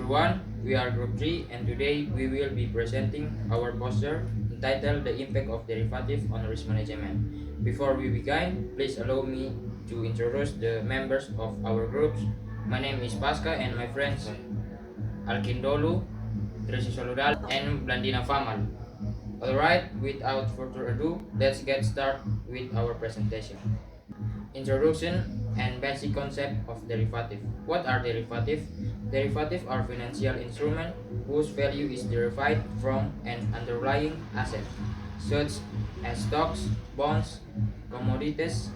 everyone, we are Group 3 and today we will be presenting our poster entitled The Impact of Derivative on Risk Management. Before we begin, please allow me to introduce the members of our groups. My name is Pasca and my friends Alkindolu, Tracy Soludal, and Blandina Famal. Alright, without further ado, let's get started with our presentation. Introduction and basic concept of derivative. What are derivative? Derivative are financial instrument whose value is derived from an underlying asset, such as stocks, bonds, commodities,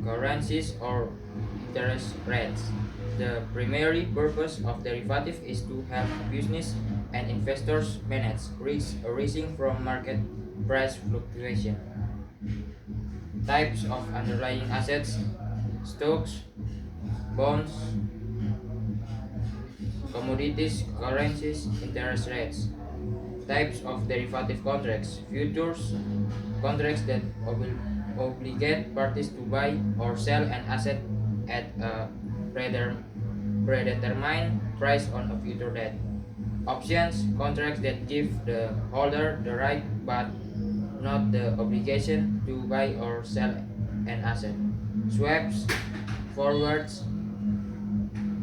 currencies, or interest rates. The primary purpose of derivative is to help business and investors manage risk arising from market price fluctuation. Types of underlying assets: stocks, bonds, commodities, currencies, interest rates. Types of derivative contracts: futures, contracts that obligate parties to buy or sell an asset at a predetermined price on a future date. Options, contracts that give the holder the right but not the obligation to buy or sell an asset. Swaps, forwards,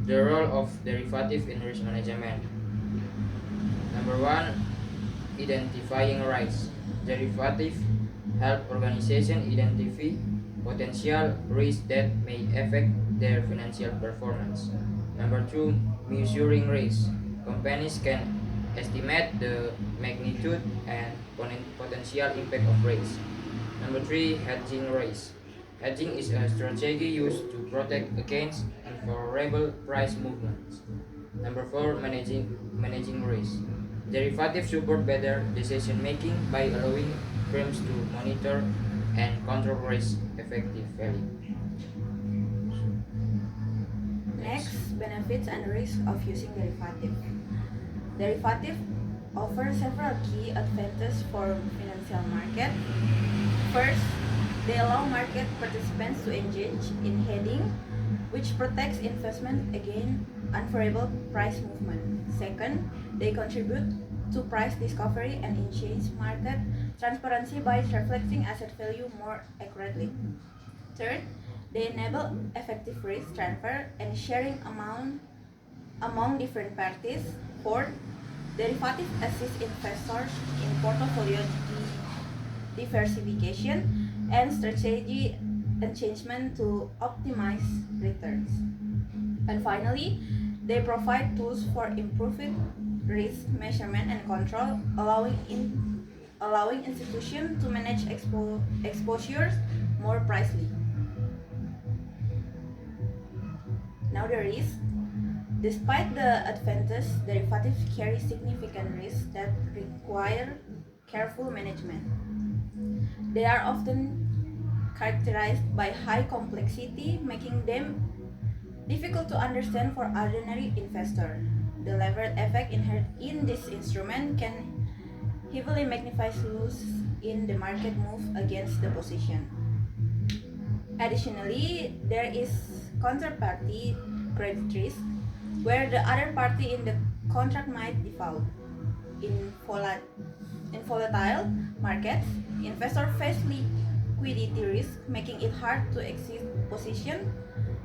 the role of derivative in risk management. Number one, identifying risks. Derivative help organization identify potential risks that may affect their financial performance. Number two, measuring risk. Companies can estimate the magnitude and potential impact of risk. Number three, hedging risk. Hedging is a strategy used to protect against unfavorable price movements. Number four, managing risk. Derivatives support better decision making by allowing firms to monitor and control risk effectively. Next, benefits and risks of using derivative. Derivative offer several key advantages for financial market. First, they allow market participants to engage in hedging, which protects investment against unfavorable price movement. Second, they contribute to price discovery and enhance market transparency by reflecting asset value more accurately. Third, they enable effective risk transfer and sharing among different parties. Fourth, derivative assist investors in portfolio diversification and strategy enhancement to optimize returns. And finally, they provide tools for improving risk measurement and control, allowing institutions to manage exposures more precisely. Now the risk. Despite the advantages, derivatives carry significant risks that require careful management. They are often characterized by high complexity, making them difficult to understand for ordinary investor. The levered effect inherent in this instrument can heavily magnify loss in the market move against the position. Additionally, there is counterparty credit risk, where the other party in the contract might default. In volatile markets, investors face liquidity risk, making it hard to exit position.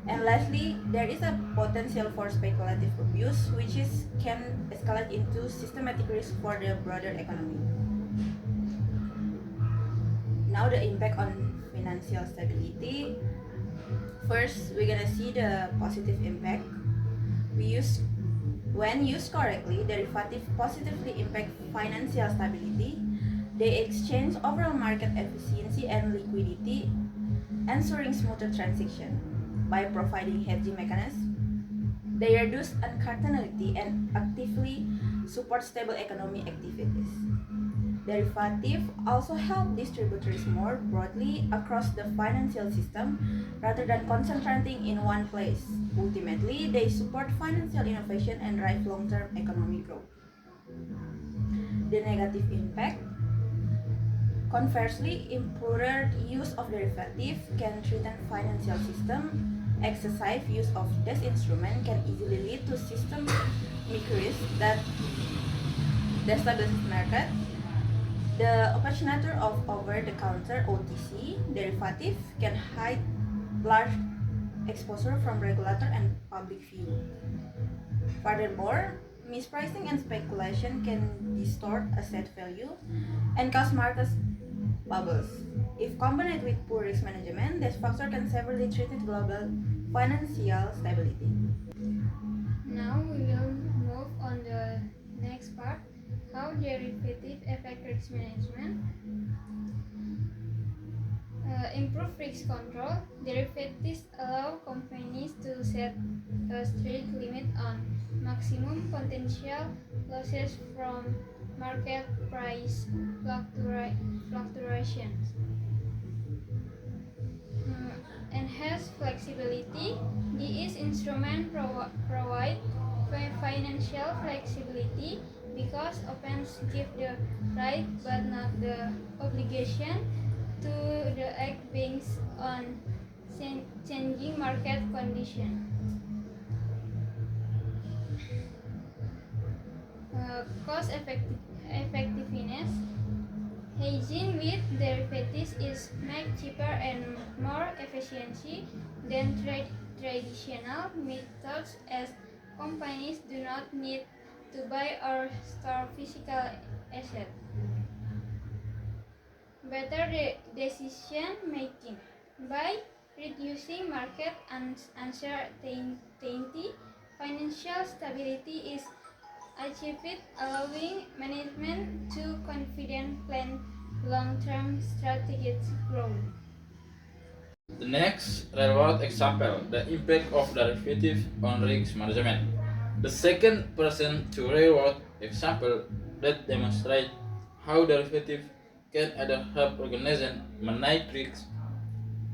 And lastly, there is a potential for speculative abuse, can escalate into systematic risk for the broader economy. Now the impact on financial stability. First, we're gonna see the positive impact. When used correctly, derivative positively impact financial stability. They exchange overall market efficiency and liquidity, ensuring smoother transaction. By providing hedging mechanisms, they reduce uncertainty and actively support stable economic activities. Derivatives also help distribute risk more broadly across the financial system rather than concentrating in one place. Ultimately, they support financial innovation and drive long-term economic growth. The negative impact. Conversely, improved use of derivatives can threaten financial system. Excessive use of this instrument can easily lead to systemic risk that destabilizes market. The operator of over-the-counter OTC derivative can hide large exposure from regulator and public view. Furthermore, mispricing and speculation can distort asset value and cause market bubbles. If combined with poor risk management, this factor can severely threaten global financial stability. Now we will move on the next part, how derivative affect risk management. Improve risk control. Derivatives allow companies to set a strict limit on maximum potential losses from market price fluctuations. Enhance flexibility. These instruments provide financial flexibility because opens give the right but not the obligation to the act based on changing market conditions. Cost effectiveness. Hedging with derivatives is much cheaper and more efficiency than traditional methods, as companies do not need to buy or store physical assets. Better decision making. By reducing market uncertainty, financial stability is achieved, allowing management to confidently plan long-term strategic growth. The next real-world example, the impact of derivatives on risk management. The second person to real-world example that demonstrate how derivatives can either help organizations manage risk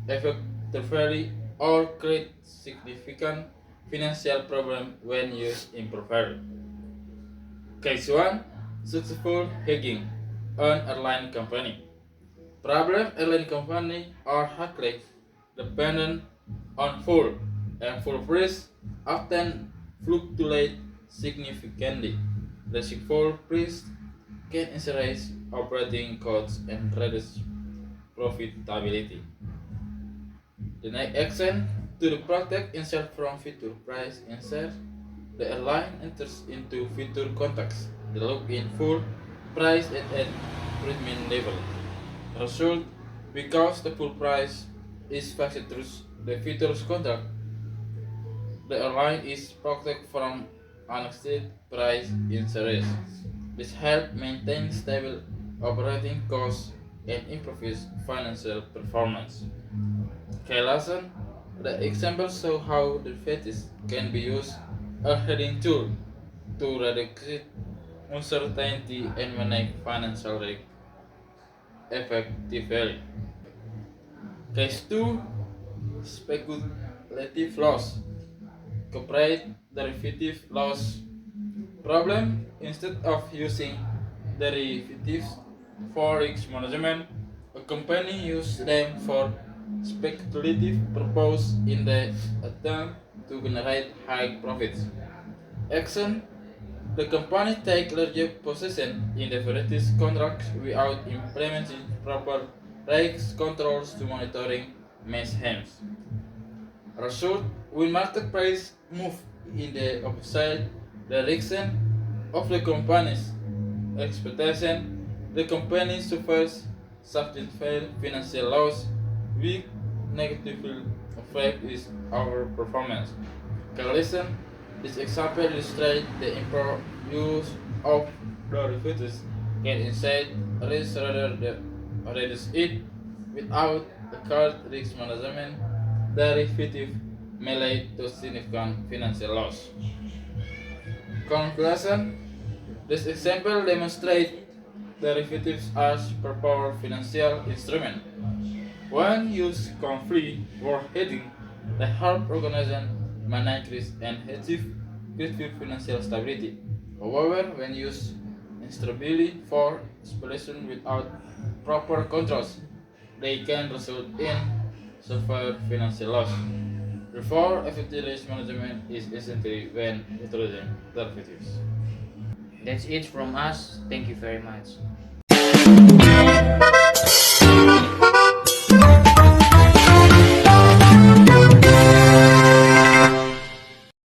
effectively or create significant financial problems when used improperly. Case 1. Successful hedging on airline company. Problem airline company are highly dependent on fuel, and fuel price often fluctuate significantly. Rising fuel price can increase operating costs and reduce profitability. The next action to protect itself from future price increase, the airline enters into future contracts. They lock in full price at premium level. Result, because the full price is fixed through the futures contract, the airline is protected from unexpected price increases. This helps maintain stable operating costs and improves financial performance. Okay, lesson. The example show how derivatives can be used as a hedging tool to reduce uncertainty and manage financial risk effectively. Case 2. Speculative loss. Corporate derivative loss problem. Instead of using derivatives for risk management, a company uses them for speculative purpose in the attempt to generate high profits. Action. The company take larger position in derivatives contracts without implementing proper risk controls to monitoring mayhems. Result, when market price move in the opposite direction of the company's expectation, the company suffers substantial financial loss, which negatively affect its overperformance. Calculation, this example illustrates the improper use of derivatives can incite risk rather than reduce it. Without the correct risk management, derivative may lead to significant financial loss. Conclusion, this example demonstrates derivatives as powerful financial instrument. When used correctly for hedging, they help organizations manage risk and achieve greater financial stability. However, when used instably for speculation without proper controls, they can result in severe financial loss. Therefore, effective risk management is essential when introducing derivatives. That's it from us. Thank you very much.